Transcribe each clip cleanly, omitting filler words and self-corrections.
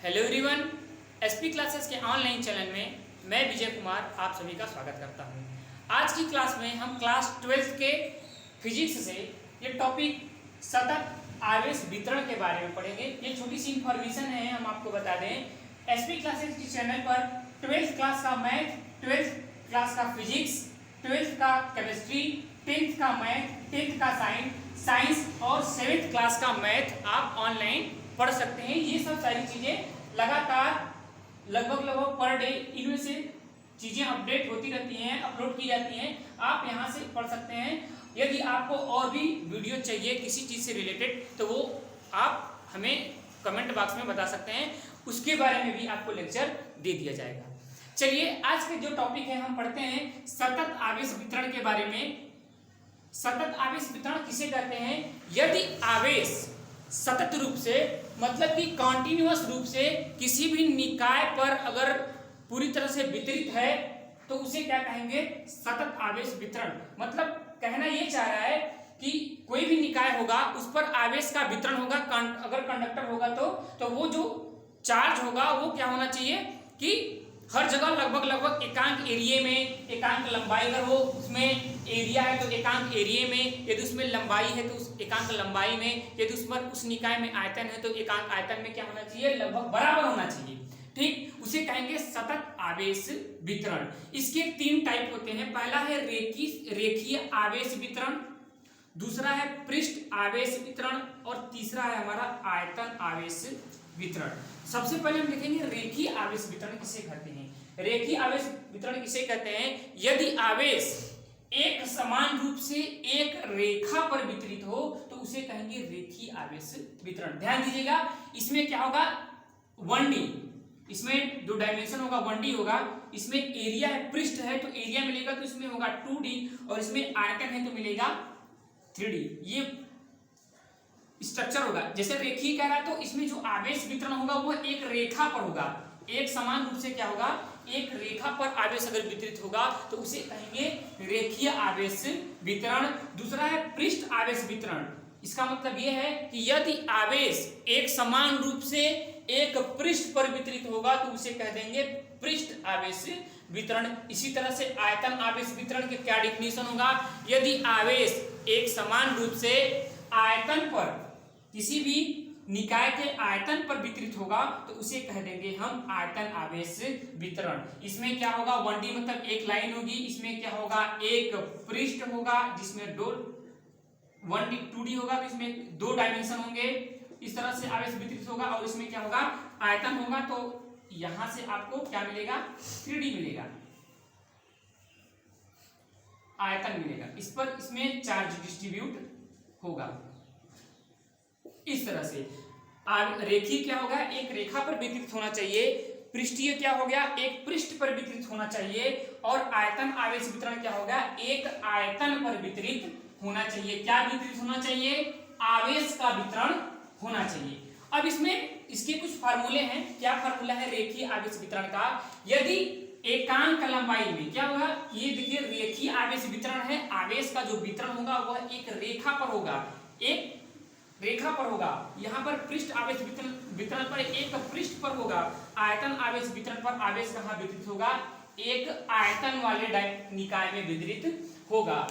Hello everyone, SP classes के online channel में मैं विजय कुमार आप सभी का स्वागत करता हूं। आज की क्लास में हम क्लास 12 के फिजिक्स से ये टॉपिक सतत आवेश वितरण के बारे में पढ़ेंगे। ये छोटी सी इंफॉर्मेशन है, हम आपको बता दें एसपी क्लासेस के चैनल पर 12th क्लास का मैथ, 12th क्लास का फिजिक्स, 12th का केमिस्ट्री, 10th का मैथ, 10th का साइंस और 7th क्लास का मैथ आप ऑनलाइन पढ़ सकते हैं। ये सब सारी चीजें लगातार लगभग पर डे इनमें से चीजें अपडेट होती रहती हैं, अपलोड की जाती हैं। आप यहां से पढ़ सकते हैं। यदि आपको और भी वीडियो चाहिए किसी चीज से रिलेटेड तो वो आप हमें कमेंट बॉक्स में बता सकते हैं, उसके बारे में भी आपको लेक्चर दे दिया जाएगा। चलिए आज के जो टॉपिक है हम पढ़ते हैं सतत आवेश वितरण के बारे में। सतत आवेश वितरण किसे कहते हैं? यदि आवेश सतत रूप से मतलब कि कॉन्टिन्यूअस रूप से किसी भी निकाय पर अगर पूरी तरह से वितरित है तो उसे क्या कहेंगे? सतत आवेश वितरण। मतलब कहना यह चाह रहा है कि कोई भी निकाय होगा उस पर आवेश का वितरण होगा। अगर कंडक्टर होगा तो वो जो चार्ज होगा वो क्या होना चाहिए कि हर जगह लगभग एकांक एरिया में, एकांक लंबाई अगर वो उसमें एरिया है तो एकांक एरिया में, यदि उसमें लंबाई है तो उस एकांक लंबाई में, यदि उस पर उस निकाय में आयतन है तो एकांक आयतन में क्या होना चाहिए? लगभग बराबर होना चाहिए। ठीक, उसे कहेंगे सतत आवेश वितरण। इसके 3 टाइप होते हैं। पहला है रेखीय आवेश वितरण, दूसरा है पृष्ठ आवेश वितरण और तीसरा है हमारा आयतन आवेश वितरण। सबसे पहले हम देखेंगे रेखीय आवेश वितरण किसे कहते हैं। रेखीय आवेश वितरण किसे कहते हैं? यदि आवेश एक समान रूप से एक रेखा पर वितरित हो तो उसे कहेंगे रेखीय आवेश वितरण। ध्यान दीजिएगा, इसमें क्या होगा? 1D, इसमें जो डायमेंशन होगा 1D होगा। इसमें एरिया है, पृष्ठ है तो एरिया मिलेगा तो इसमें होगा 2D और इसमें आयतन है तो मिलेगा 3D। ये स्ट्रक्चर होगा। जैसे रेखीय कह रहा है तो इसमें जो आवेश वितरण होगा वो एक रेखा पर होगा। एक समान रूप से क्या होगा? एक रेखा पर आवेश अगर वितरित होगा तो उसे कहेंगे रेखीय आवेश वितरण। दूसरा है पृष्ठ आवेश वितरण। इसका मतलब यह है कि यदि आवेश एक समान रूप से एक पृष्ठ पर वितरित होगा तो उसे कह देंगे पृष्ठ आवेश वितरण। इसी तरह से आयतन आवेश वितरण के क्या डिफिनेशन होगा? यदि आवेश एक समान रूप से आयतन पर, किसी भी निकाय के आयतन पर वितरित होगा तो उसे कह देंगे हम आयतन आवेश वितरण। इसमें क्या होगा? 1D मतलब एक लाइन होगी। इसमें क्या होगा? एक पृष्ठ होगा जिसमें 1D 2D होगा तो इसमें 2 डायमेंशन होंगे। इस तरह से आवेश वितरित होगा और इसमें क्या होगा? आयतन होगा। तो यहां से आपको क्या मिलेगा? 3D मिलेगा, आयतन मिलेगा। इस पर इसमें चार्ज डिस्ट्रीब्यूट होगा। इस तरह से रेखीय क्या होगा? एक रेखा पर वितरित होना चाहिए। पृष्ठीय क्या हो गया? एक पृष्ठ पर वितरित होना चाहिए। और आयतन आवेश वितरण क्या होगा? एक आयतन पर वितरित होना चाहिए। क्या वितरित होना चाहिए? आवेश का वितरण होना चाहिए। अब इसमें इसके कुछ फार्मूले हैं। क्या फार्मूला है रेखीय आवेश वितरण का? यदि एकांक लंबाई में क्या होगा? ये देखिए रेखीय आवेश वितरण है। आवेश का जो वितरण होगा वह एक रेखा पर होगा, एक रेखा पर होगा। यहाँ पर पृष्ठ आवेश वितरण पर एक पृष्ठ पर होगा। आयतन आवेश वितरण पर आवेश कहाँ वितरित होगा? एक आयतन वाले निकाय में वितरित होगा।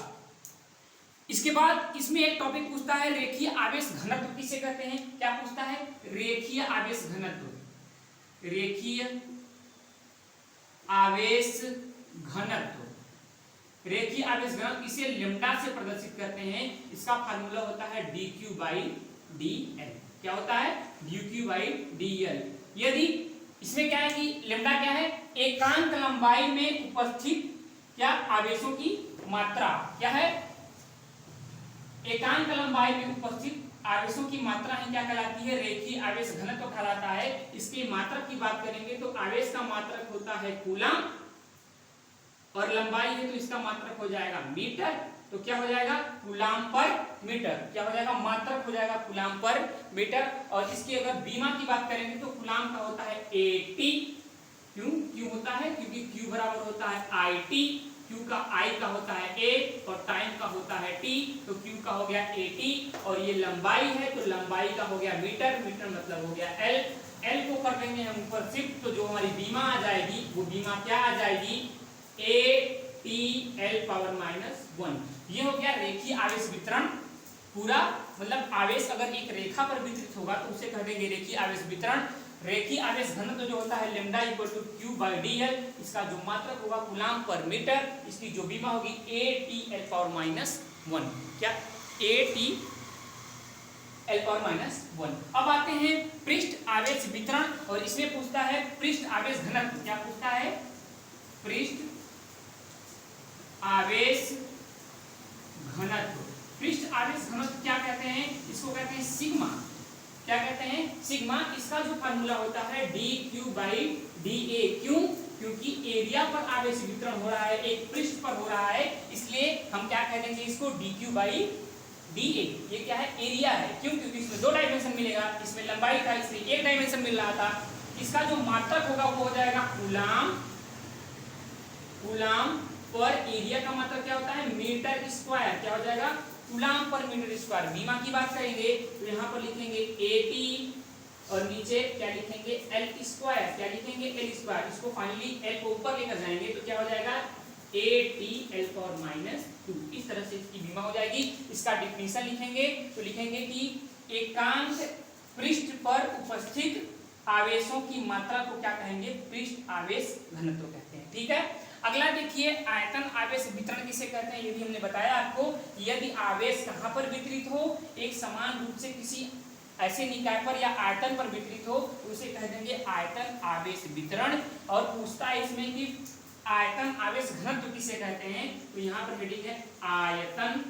इसके बाद इसमें एक टॉपिक पूछता है रेखीय आवेश घनत्व किसे कहते हैं? क्या पूछता है? रेखीय आवेश घनत्व। रेखीय आवेश घनत्व, रेखीय आवेश घनत्व इसे लैम्डा से प्रदर्शित करते हैं। इसका फार्मूला होता है dQ/dl। क्या होता है? dQ/dl। यदि इसमें क्या है कि लैम्डा क्या है? एकांक लंबाई में उपस्थित क्या आवेशों की मात्रा। क्या है? एकांक लंबाई में उपस्थित आवेशों की मात्रा है क्या कहलाती है? रेखीय आवेश घनत्व कहलाता है। इसकी मात्रक की बात करेंगे तो आवेश का मात्रक होता है कूलम और लंबाई है तो इसका मात्रक हो जाएगा मीटर। तो क्या हो जाएगा? Coulomb per metre. क्या हो जाएगा? मात्रक हो जाएगा कूलम पर मीटर। और इसकी अगर बीमा की बात करेंगे तो कूलम का होता है AT। क्यों होता है? क्योंकि Q बराबर होता है IT। Q का I का होता है A और टाइम का होता है T। तो Q का हो गया AT और ये लंबाई है तो लंबाई का हो गया मीटर। मीटर मतलब हो गया L। L को कर देंगे हम ऊपर शिफ्ट, तो जो हमारी बीमा आ जाएगी वो बीमा क्या आ जाएगी, ATL पावर माइनस 1। ये हो गया रेखीय आवेश वितरण पूरा, मतलब आवेश अगर एक रेखा पर वितरित होगा तो उसे कह देंगे रेखीय आवेश वितरण। रेखीय आवेश घनत्व जो होता है लैम्डा इक्वल टू Q/dl, इसका जो मात्रक होगा कूलाम पर मीटर, इसकी जो बीमा होगी ATL पावर माइनस 1। क्या ATL पावर माइनस 1। अब आते हैं पृष्ठ आवेश वितरण, और इसमें पूछता है पृष्ठ आवेश घनत्व। क्या पूछता है, पृष्ठ आवेश घनत्व। पृष्ठ आवेश घनत्व क्या कहते हैं, इसको कहते हैं सिग्मा। क्या कहते हैं, सिग्मा। इसका जो फार्मूला होता है dQ/dA। क्यों, क्योंकि एरिया पर आवेश वितरण हो रहा है, एक पृष्ठ पर हो रहा है, इसलिए हम क्या कह देंगे इसको dQ/dA। ये क्या है, एरिया है। क्यों, क्योंकि इसमें 2 डायमेंशन मिलेगा, इसमें लंबाई था इसलिए 1 डायमेंशन मिल रहा था। इसका जो मात्रक होगा वो हो जाएगा कूलाम पर एरिया का मात्रक क्या होता है, मीटर स्क्वायर। क्या हो जाएगा, कूलाम पर मीटर स्क्वायर। बीमा की बात करेंगे तो यहाँ पर लिखेंगे AT और नीचे क्या लिखेंगे L स्क्वायर। क्या लिखेंगे, L स्क्वायर। इसको फाइनली L को ऊपर लेकर जाएंगे तो क्या हो जाएगा ATL पावर माइनस 2। इस तरह से इसकी बीमा हो जाएगी। इसका डिफिनीशन लिखेंगे तो लिखेंगे कि एकांक पृष्ठ पर उपस्थित आवेशों की मात्रा को क्या कहेंगे, पृष्ठ आवेश घनत्व कहते हैं। ठीक है। अगला देखिए आयतन आवेश वितरण किसे कहते हैं, ये भी हमने बताया आपको। यदि आवेश कहाँ पर वितरित हो, एक समान रूप से किसी ऐसे निकाय पर या आयतन पर वितरित हो तो उसे कह देंगे आयतन आवेश वितरण। और पूछता है इसमें कि आयतन आवेश घनत्व किसे कहते हैं, तो यहाँ पर हेडिंग है आयतन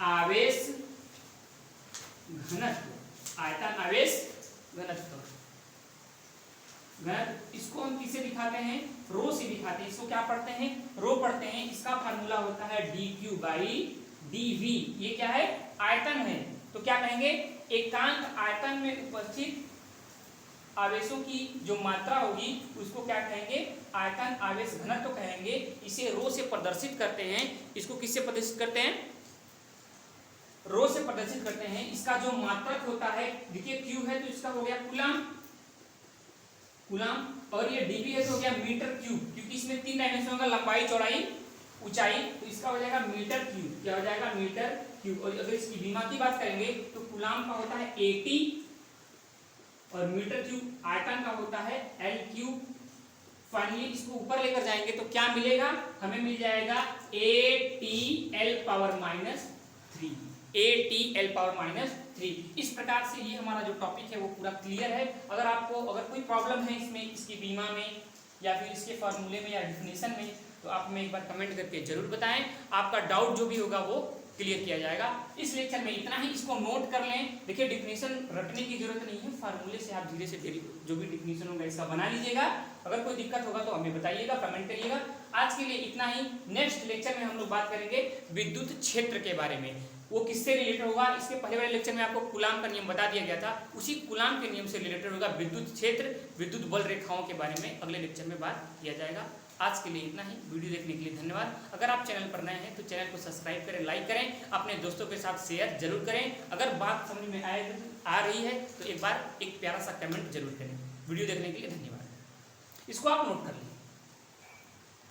आवेश घनत्व। आयतन आवेश घनत्व। इसको हम किसे दिखाते हैं, रो से दिखाते हैं। इसको क्या पढ़ते हैं, रो पढ़ते हैं। इसका फार्मूला होता है dQ/dV। ये क्या है, आयतन है। तो क्या कहेंगे, एकांक आयतन में उपस्थित आवेशों की जो मात्रा होगी उसको क्या कहेंगे, आयतन आवेश घनत्व कहेंगे। इसे रो से प्रदर्शित करते हैं। इसको किससे प्रदर्शित करते हैं, रो से प्रदर्शित करते हैं। इसका जो मात्रक होता है, देखिए Q है तो इसका हो गया कूलाम, और ये dV है तो हो गया मीटर क्यूब, क्योंकि इसमें 3 डायमेंशन होगा, लंबाई, चौड़ाई, ऊंचाई, तो इसका हो जाएगा मीटर क्यूब। क्या हो जाएगा, मीटर क्यूब। और अगर इसकी बीमा की बात करेंगे तो कूलाम का होता है AT और मीटर क्यूब आयतन का होता है L क्यूब। फाइनली इसको ऊपर लेकर जाएंगे तो क्या मिलेगा, हमें मिल जाएगा ATL power minus 3। ATL power minus 3। इस प्रकार से ये हमारा जो टॉपिक है वो पूरा क्लियर है। अगर कोई प्रॉब्लम है इसमें, इसकी बीमा में या फिर इसके फार्मूले में या डिफिनीशन में, तो आप हमें एक बार कमेंट करके जरूर बताएं। आपका डाउट जो भी होगा वो क्लियर किया जाएगा। इस लेक्चर में इतना ही। इसको नोट कर लें। देखिए डिफिनीशन रटने की जरूरत नहीं है, फार्मूले से आप धीरे से धीरे जो भी डिफिनीशन होगा इसका बना लीजिएगा। अगर कोई दिक्कत होगा तो हमें बताइएगा, कमेंट करिएगा। आज के लिए इतना ही। नेक्स्ट लेक्चर में हम लोग बात करेंगे विद्युत क्षेत्र के बारे में। वो किससे रिलेटेड होगा, इसके पहले वाले लेक्चर में आपको कूलाम का नियम बता दिया गया था, उसी कूलाम के नियम से रिलेटेड होगा विद्युत क्षेत्र, विद्युत बल रेखाओं के बारे में अगले लेक्चर में बात किया जाएगा। आज के लिए इतना ही। वीडियो देखने के लिए धन्यवाद। अगर आप चैनल पर नए हैं तो चैनल को सब्सक्राइब करें, लाइक करें, अपने दोस्तों के साथ शेयर जरूर करें। अगर बात समझ में आ रही है तो एक बार एक प्यारा सा कमेंट जरूर करें। वीडियो देखने के लिए धन्यवाद। इसको आप नोट कर लें।